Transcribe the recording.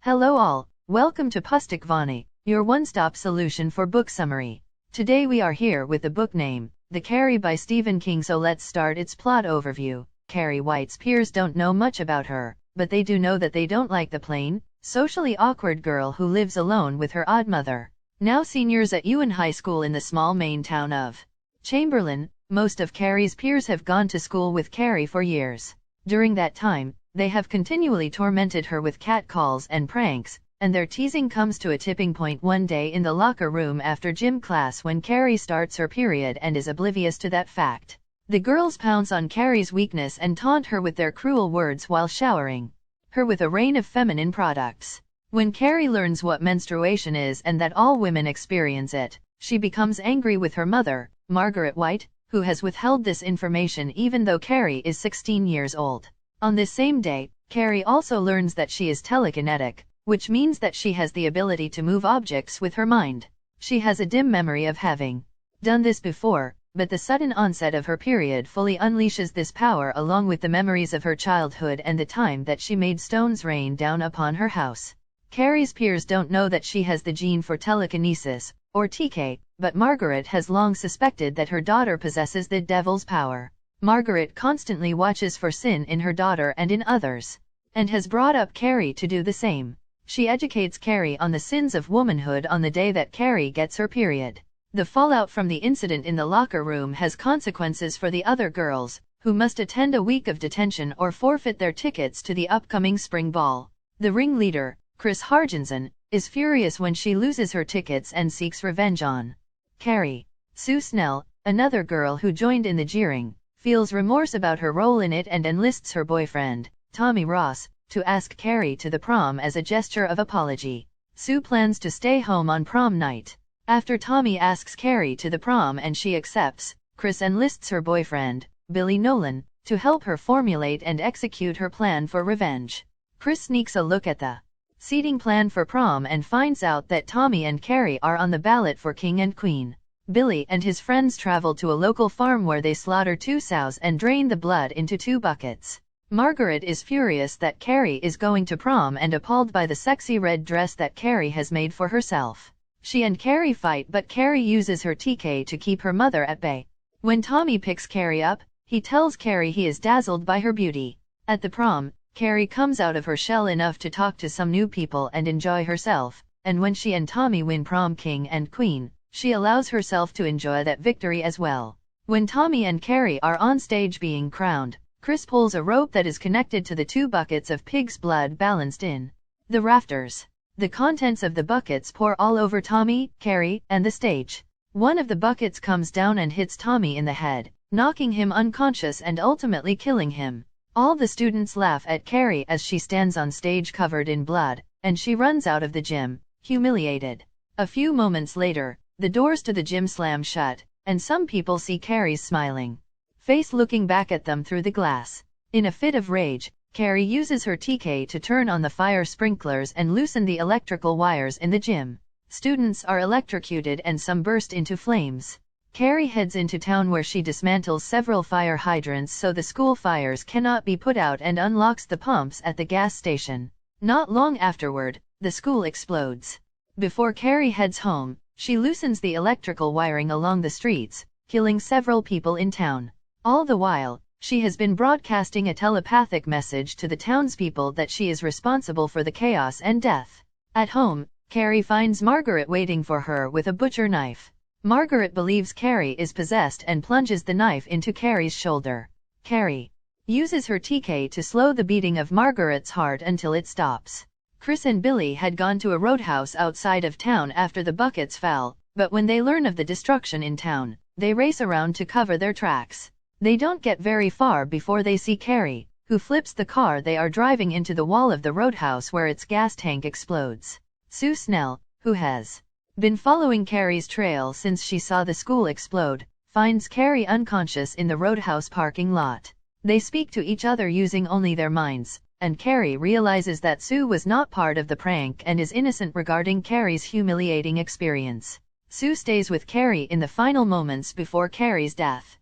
Hello all, welcome to Pustik Vani, your one-stop solution for book summary. Today we are here with the book name, The Carrie by Stephen King. So let's start its plot overview. Carrie White's peers don't know much about her, but they do know that they don't like the plain, socially awkward girl who lives alone with her odd mother. Now seniors at Ewan High School in the small Maine town of Chamberlain, most of Carrie's peers have gone to school with Carrie for years. During that time, they have continually tormented her with catcalls and pranks, and their teasing comes to a tipping point one day in the locker room after gym class when Carrie starts her period and is oblivious to that fact. The girls pounce on Carrie's weakness and taunt her with their cruel words while showering her with a rain of feminine products. When Carrie learns what menstruation is and that all women experience it, she becomes angry with her mother, Margaret White, who has withheld this information even though Carrie is 16 years old. On this same day, Carrie also learns that she is telekinetic, which means that she has the ability to move objects with her mind. She has a dim memory of having done this before, but the sudden onset of her period fully unleashes this power along with the memories of her childhood and the time that she made stones rain down upon her house. Carrie's peers don't know that she has the gene for telekinesis, or TK, but Margaret has long suspected that her daughter possesses the devil's power. Margaret constantly watches for sin in her daughter and in others, and has brought up Carrie to do the same. She educates Carrie on the sins of womanhood on the day that Carrie gets her period. The fallout from the incident in the locker room has consequences for the other girls, who must attend a week of detention or forfeit their tickets to the upcoming spring ball. The ringleader, Chris Hargensen, is furious when she loses her tickets and seeks revenge on Carrie. Sue Snell, another girl who joined in the jeering, feels remorse about her role in it and enlists her boyfriend, Tommy Ross, to ask Carrie to the prom as a gesture of apology. Sue plans to stay home on prom night. After Tommy asks Carrie to the prom and she accepts, Chris enlists her boyfriend, Billy Nolan, to help her formulate and execute her plan for revenge. Chris sneaks a look at the seating plan for prom and finds out that Tommy and Carrie are on the ballot for king and queen. Billy and his friends travel to a local farm where they slaughter 2 sows and drain the blood into 2 buckets. Margaret is furious that Carrie is going to prom and appalled by the sexy red dress that Carrie has made for herself. She and Carrie fight, but Carrie uses her TK to keep her mother at bay. When Tommy picks Carrie up, he tells Carrie he is dazzled by her beauty. At the prom, Carrie comes out of her shell enough to talk to some new people and enjoy herself, and when she and Tommy win prom king and queen, she allows herself to enjoy that victory as well. When Tommy and Carrie are on stage being crowned, Chris pulls a rope that is connected to the 2 buckets of pig's blood balanced in the rafters. The contents of the buckets pour all over Tommy, Carrie, and the stage. One of the buckets comes down and hits Tommy in the head, knocking him unconscious and ultimately killing him. All the students laugh at Carrie as she stands on stage covered in blood, and she runs out of the gym, humiliated. A few moments later, the doors to the gym slam shut, and some people see Carrie's smiling face looking back at them through the glass. In a fit of rage, Carrie uses her TK to turn on the fire sprinklers and loosen the electrical wires in the gym. Students are electrocuted and some burst into flames. Carrie heads into town where she dismantles several fire hydrants so the school fires cannot be put out and unlocks the pumps at the gas station. Not long afterward, the school explodes. Before Carrie heads home, she loosens the electrical wiring along the streets, killing several people in town. All the while, she has been broadcasting a telepathic message to the townspeople that she is responsible for the chaos and death. At home, Carrie finds Margaret waiting for her with a butcher knife. Margaret believes Carrie is possessed and plunges the knife into Carrie's shoulder. Carrie uses her TK to slow the beating of Margaret's heart until it stops. Chris and Billy had gone to a roadhouse outside of town after the buckets fell, but when they learn of the destruction in town, they race around to cover their tracks. They don't get very far before they see Carrie, who flips the car they are driving into the wall of the roadhouse where its gas tank explodes. Sue Snell, who has been following Carrie's trail since she saw the school explode, finds Carrie unconscious in the roadhouse parking lot. They speak to each other using only their minds, and Carrie realizes that Sue was not part of the prank and is innocent regarding Carrie's humiliating experience. Sue stays with Carrie in the final moments before Carrie's death.